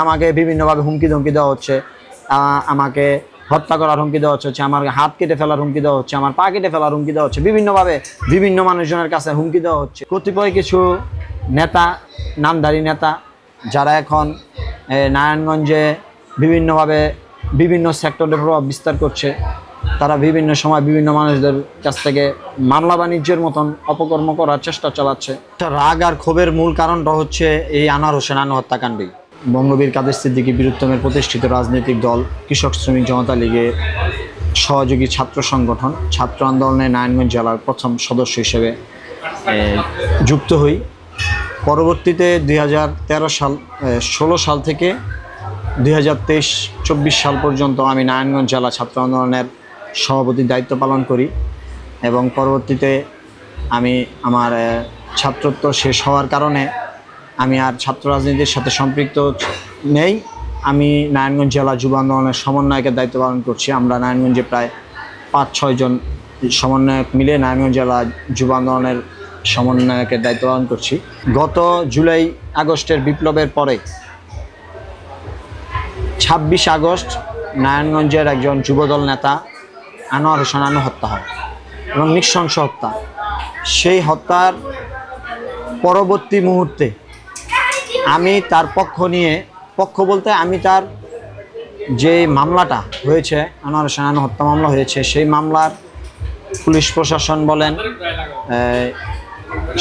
আমাকে বিভিন্নভাবে হুমকি ধমকি দেওয়া হচ্ছে, আমাকে হত্যা করার হুমকি দেওয়া হচ্ছে, আমার হাত কেটে ফেলার হুমকি দেওয়া হচ্ছে, আমার পা কেটে ফেলার হুমকি দেওয়া হচ্ছে, বিভিন্নভাবে বিভিন্ন মানুষজনের কাছে হুমকি দেওয়া হচ্ছে। কতিপয় কিছু নেতা, নামধারী নেতা যারা এখন নারায়ণগঞ্জে বিভিন্নভাবে বিভিন্ন সেক্টরে প্রভাব বিস্তার করছে, তারা বিভিন্ন সময় বিভিন্ন মানুষদের কাছ থেকে মামলা বাণিজ্যের মতন অপকর্ম করার চেষ্টা চালাচ্ছে। রাগ আর ক্ষোভের মূল কারণটা হচ্ছে এই আনোয়ার হোসেন আনু হত্যাকাণ্ডই। বঙ্গবীর কাদের সিদ্দিকী বীরুত্তমের প্রতিষ্ঠিত রাজনৈতিক দল কৃষক শ্রমিক জনতা লীগের সহযোগী ছাত্র সংগঠন ছাত্র আন্দোলনে নারায়ণগঞ্জ জেলার প্রথম সদস্য হিসেবে যুক্ত হই। পরবর্তীতে 2016 সাল থেকে 2023-24 সাল পর্যন্ত আমি নারায়ণগঞ্জ জেলা ছাত্র আন্দোলনের সভাপতির দায়িত্ব পালন করি এবং পরবর্তীতে আমি আমার ছাত্রত্ব শেষ হওয়ার কারণে আমি আর ছাত্র রাজনীতির সাথে সম্পৃক্ত নেই। আমি নারায়ণগঞ্জ জেলা যুব আন্দোলনের সমন্বয়কের দায়িত্ব পালন করছি। আমরা নারায়ণগঞ্জে প্রায় 5-6 জন সমন্বয়ক মিলে নারায়ণগঞ্জ জেলা যুব আন্দোলনের সমন্বয়কের দায়িত্ব পালন করছি। গত জুলাই আগস্টের বিপ্লবের পরে 26 আগস্ট নারায়ণগঞ্জের একজন যুবদল নেতা আনোয়ার হোসেন আনু হত্যা হয় এবং নৃশংস হত্যা। সেই হত্যার পরবর্তী মুহূর্তে আমি তার পক্ষ বলতে আমি তার যে মামলাটা হয়েছে, আনোয়ার হোসেন আনু হত্যা মামলা হয়েছে, সেই মামলার পুলিশ প্রশাসন বলেন,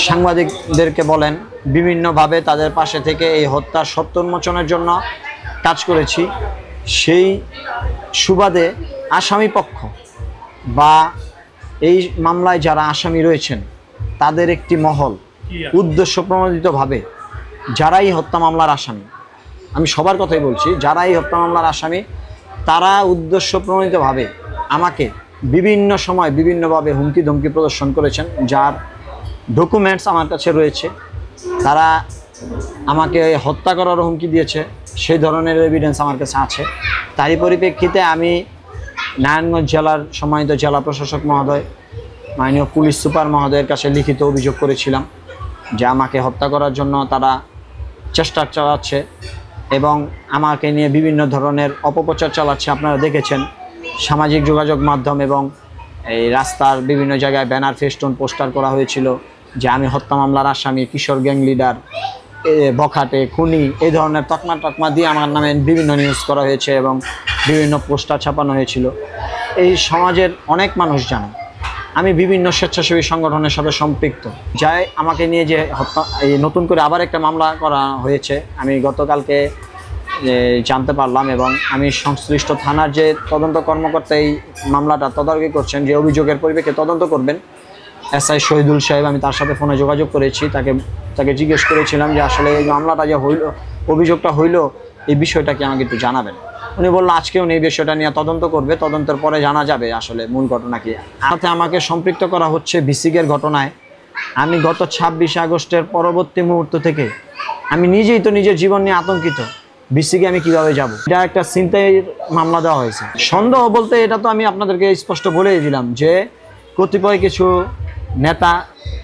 সাংবাদিকদেরকে বলেন, বিভিন্নভাবে তাদের পাশে থেকে এই হত্যার সত্য উন্মোচনের জন্য কাজ করেছি। সেই সুবাদে আসামি পক্ষ বা এই মামলায় যারা আসামি রয়েছেন তাদের একটি মহল উদ্দেশ্য প্রণোদিতভাবে যারা এই হত্যা মামলার আসামি, আমি সবার কথাই বলছি, যারা এই হত্যা মামলার আসামি তারা উদ্দেশ্য প্রণোদিতভাবে আমাকে বিভিন্ন সময় বিভিন্নভাবে হুমকি ধমকি প্রদর্শন করেছেন, যার ডকুমেন্টস আমার কাছে রয়েছে। তারা আমাকে হত্যা করার হুমকি দিয়েছে, সেই ধরনের এভিডেন্স আমার কাছে আছে। তারই পরিপ্রেক্ষিতে আমি নারায়ণগঞ্জ জেলার সম্মানিত জেলা প্রশাসক মহোদয়, মাননীয় পুলিশ সুপার মহোদয়ের কাছে লিখিত অভিযোগ করেছিলাম যে আমাকে হত্যা করার জন্য তারা চেষ্টা চালাচ্ছে এবং আমাকে নিয়ে বিভিন্ন ধরনের অপপ্রচার চালাচ্ছে। আপনারা দেখেছেন সামাজিক যোগাযোগ মাধ্যম এবং এই রাস্তার বিভিন্ন জায়গায় ব্যানার, ফেস্টুন, পোস্টার করা হয়েছিল যে আমি হত্যা মামলার আসামি, কিশোর গ্যাং লিডার, বখাটে, খুনি, এই ধরনের তকমা দিয়ে আমার নামে বিভিন্ন নিউজ করা হয়েছে এবং বিভিন্ন পোস্টার ছাপানো হয়েছিল। এই সমাজের অনেক মানুষ জানে আমি বিভিন্ন স্বেচ্ছাসেবী সংগঠনের সাথে সম্পৃক্ত। যাই আমাকে নিয়ে যে হত্যা, এই নতুন করে আবার একটা মামলা করা হয়েছে, আমি গতকালকে জানতে পারলাম এবং আমি সংশ্লিষ্ট থানার যে তদন্ত কর্মকর্তা এই মামলাটা তদারকি করছেন, যে অভিযোগের পরিপ্রেক্ষিতে তদন্ত করবেন, SI শহীদুল সাহেব, আমি তার সাথে ফোনে যোগাযোগ করেছি। তাকে জিজ্ঞেস করেছিলাম যে আসলে এই মামলাটা যে হইল, অভিযোগটা হইল, এই বিষয়টা কি আমাকে একটু জানাবেন। উনি বললো আজকে উনি এই বিষয়টা নিয়ে তদন্ত করবে, তদন্তের পরে জানা যাবে আসলে মূল ঘটনা কি। সাথে আমাকে সম্পৃক্ত করা হচ্ছে বিসিকের ঘটনায়। আমি গত 26 আগস্টের পরবর্তী মুহূর্ত থেকে আমি নিজেই তো নিজের জীবন নিয়ে আতঙ্কিত, বিসিকে আমি কিভাবে যাব। এটা একটা ছিনতাইয়ের মামলা দেওয়া হয়েছে। সন্দেহ বলতে এটা তো আমি আপনাদেরকে স্পষ্ট বলেই দিলাম যে কতিপয় কিছু নেতা,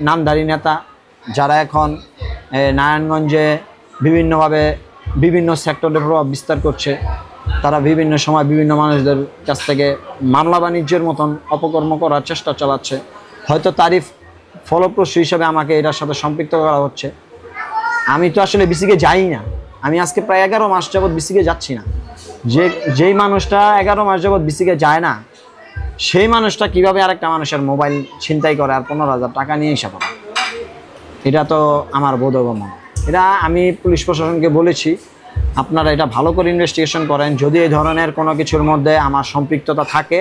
নামধারী নেতা যারা এখন নারায়ণগঞ্জে বিভিন্নভাবে বিভিন্ন সেক্টরে প্রভাব বিস্তার করছে, তারা বিভিন্ন সময় বিভিন্ন মানুষদের কাছ থেকে মামলা বাণিজ্যের মতন অপকর্ম করার চেষ্টা চালাচ্ছে। হয়তো তারই ফলপ্রসূ হিসাবে আমাকে এটার সাথে সম্পৃক্ত করা হচ্ছে। আমি তো আসলে বিসিকে যাই না, আমি আজকে প্রায় 11 মাস যাবৎ বিসিকে যাচ্ছি না। যেই মানুষটা 11 মাস যাবৎ বিসিকে যায় না, সেই মানুষটা কিভাবে আরেকটা মানুষের মোবাইল ছিনতাই করে আর 15,000 টাকা নিয়ে হিসাব করে, এটা তো আমার বোধগম্য। এটা আমি পুলিশ প্রশাসনকে বলেছি, আপনারা এটা ভালো করে ইনভেস্টিগেশন করেন। যদি এই ধরনের কোনো কিছুর মধ্যে আমার সম্পৃক্ততা থাকে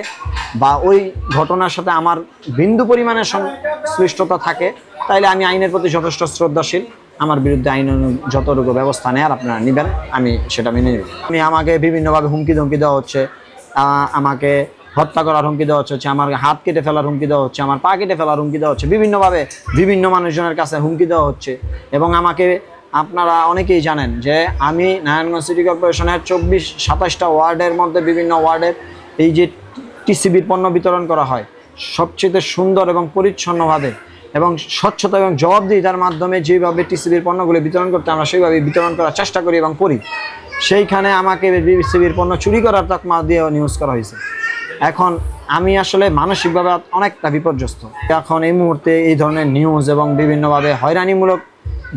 বা ওই ঘটনার সাথে আমার বিন্দু পরিমাণের সংশ্লিষ্টতা থাকে, তাইলে আমি আইনের প্রতি যথেষ্ট শ্রদ্ধাশীল। আমার বিরুদ্ধে আইন যতটুকু ব্যবস্থা নেয়ার আপনারা নেবেন, আমি সেটা মেনে নেব। আমাকে বিভিন্নভাবে হুমকি ধমকি দেওয়া হচ্ছে, আমাকে হত্যা করার হুমকি দেওয়া হচ্ছে, আমার হাত কেটে ফেলার হুমকি দেওয়া হচ্ছে, আমার পা কেটে ফেলার হুমকি দেওয়া হচ্ছে, বিভিন্নভাবে বিভিন্ন মানুষজনের কাছে হুমকি দেওয়া হচ্ছে। এবং আমাকে আপনারা অনেকেই জানেন যে আমি নারায়ণগঞ্জ সিটি কর্পোরেশনের 24-27টা ওয়ার্ডের মধ্যে বিভিন্ন ওয়ার্ডের এই যে টিসিবির পণ্য বিতরণ করা হয়, সবচেয়ে সুন্দর এবং পরিচ্ছন্নভাবে এবং স্বচ্ছতা এবং জবাবদিহিতার মাধ্যমে যেভাবে টিসিবির পণ্যগুলো বিতরণ করতে আমরা সেইভাবে বিতরণ করার চেষ্টা করি এবং করি। সেইখানে আমাকে বিসিবির পণ্য চুরি করার তকমা দিয়ে নিউজ করা হয়েছে। এখন আমি আসলে মানসিকভাবে অনেকটা বিপর্যস্ত। এখন এই মুহূর্তে এই ধরনের নিউজ এবং বিভিন্নভাবে হয়রানিমূলক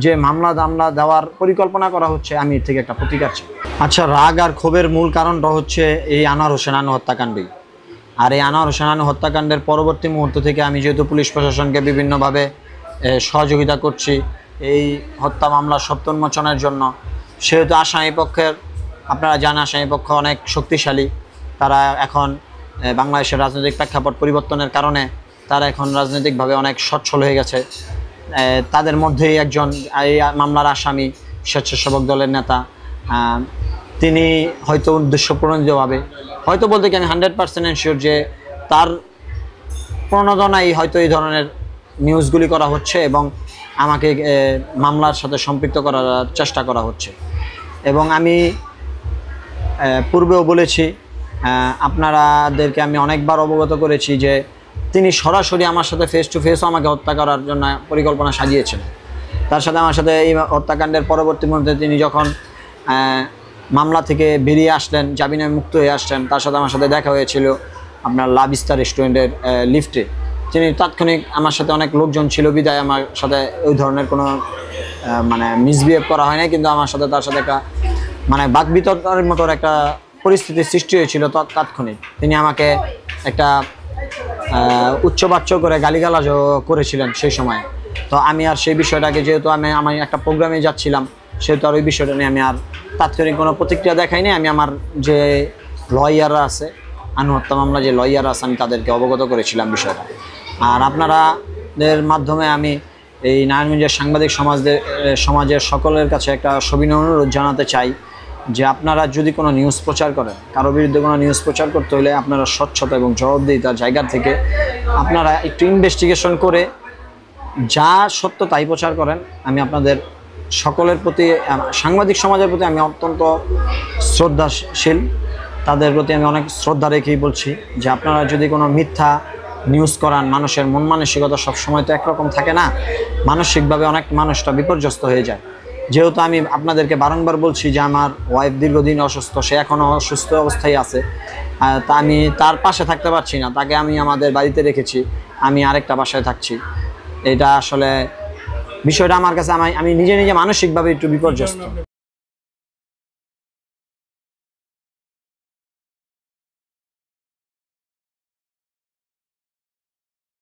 যে মামলা দেওয়ার পরিকল্পনা করা হচ্ছে, আমি এর থেকে একটা প্রতিকার চাই। আচ্ছা, রাগ আর ক্ষোভের মূল কারণটা হচ্ছে এই আনোয়ার হোসেন আনু হত্যাকাণ্ডই। আর এই আনোয়ার হোসেন আনু হত্যাকাণ্ডের পরবর্তী মুহূর্ত থেকে আমি যেহেতু পুলিশ প্রশাসনকে বিভিন্নভাবে সহযোগিতা করছি এই হত্যা মামলার সত্য উন্মোচনের জন্য, সেহেতু আসামি পক্ষের, আপনারা জানেন আসামি পক্ষ অনেক শক্তিশালী। তারা এখন বাংলাদেশের রাজনৈতিক প্রেক্ষাপট পরিবর্তনের কারণে তারা এখন রাজনৈতিকভাবে অনেক সচ্ছল হয়ে গেছে। তাদের মধ্যেই একজন এই মামলার আসামি, স্বেচ্ছাসেবক দলের নেতা, তিনি হয়তো উদ্দেশ্যপ্রণোদিতভাবে, হয়তো বলতে কি আমি 100% এনশিওর যে তার প্রণোদনায় হয়তো এই ধরনের নিউজগুলি করা হচ্ছে এবং আমাকে মামলার সাথে সম্পৃক্ত করার চেষ্টা করা হচ্ছে। এবং আমি পূর্বেও বলেছি, আপনারাদেরকে আমি অনেকবার অবগত করেছি যে তিনি সরাসরি আমার সাথে ফেস টু ফেসও আমাকে হত্যা করার জন্য পরিকল্পনা সাজিয়েছেন। তার সাথে আমার সাথে এই হত্যাকাণ্ডের পরবর্তী মুহূর্তে তিনি যখন মামলা থেকে বেরিয়ে আসলেন, জামিনে মুক্ত হয়ে আসলেন, তার সাথে আমার সাথে দেখা হয়েছিল আপনার লাভ স্টার রেস্টুরেন্টের লিফটে। তিনি তাৎক্ষণিক, আমার সাথে অনেক লোকজন ছিল বিদায় আমার সাথে ওই ধরনের কোনো মানে মিসবিহেভ করা হয় না, কিন্তু আমার সাথে তার সাথে একটা মানে বাকবিতর্কের মতো একটা পরিস্থিতির সৃষ্টি হয়েছিল। তাৎক্ষণিক তিনি আমাকে একটা উচ্চবাচ্য করে গালিগালাজও করেছিলেন সেই সময়। তো আমি আর সেই বিষয়টাকে, যেহেতু আমি একটা প্রোগ্রামে যাচ্ছিলাম, সেহেতু আর ওই বিষয়টা নিয়ে আমি আর তাৎক্ষণিক কোনো প্রতিক্রিয়া দেখাইনি। আমি আমার যে লয়াররা আছে, আনু হত্যা মামলা যে লয়াররা আছে, আমি তাদেরকে অবগত করেছিলাম বিষয়টা। আর আপনাদের মাধ্যমে আমি এই নারায়ণগঞ্জের সাংবাদিক সমাজের সকলের কাছে একটা সবিনয় অনুরোধ জানাতে চাই যে আপনারা যদি কোনো নিউজ প্রচার করেন, কারো বিরুদ্ধে কোনো নিউজ প্রচার করতে হলে আপনারা স্বচ্ছতা এবং জবাবদিহিতার জায়গা থেকে আপনারা একটু ইনভেস্টিগেশন করে যা সত্য তাই প্রচার করেন। আমি আপনাদের সকলের প্রতি, সাংবাদিক সমাজের প্রতি আমি অত্যন্ত শ্রদ্ধাশীল, তাদের প্রতি আমি অনেক শ্রদ্ধা রেখেই বলছি যে আপনারা যদি কোনো মিথ্যা নিউজ করান, মানুষের মন মানসিকতা সবসময় তো একরকম থাকে না, মানসিকভাবে অনেক মানুষটা বিপর্যস্ত হয়ে যায়। যেহেতু আমি আপনাদেরকে বারংবার বলছি যে আমার ওয়াইফ দীর্ঘদিন অসুস্থ, সে এখনও অসুস্থ অবস্থায় আছে, তা আমি তার পাশে থাকতে পারছি না, তাকে আমি আমাদের বাড়িতে রেখেছি, আমি আরেকটা বাসায় থাকছি। এটা আসলে বিষয়টা আমার কাছে, আমি নিজে মানসিকভাবে একটু বিপর্যস্ত।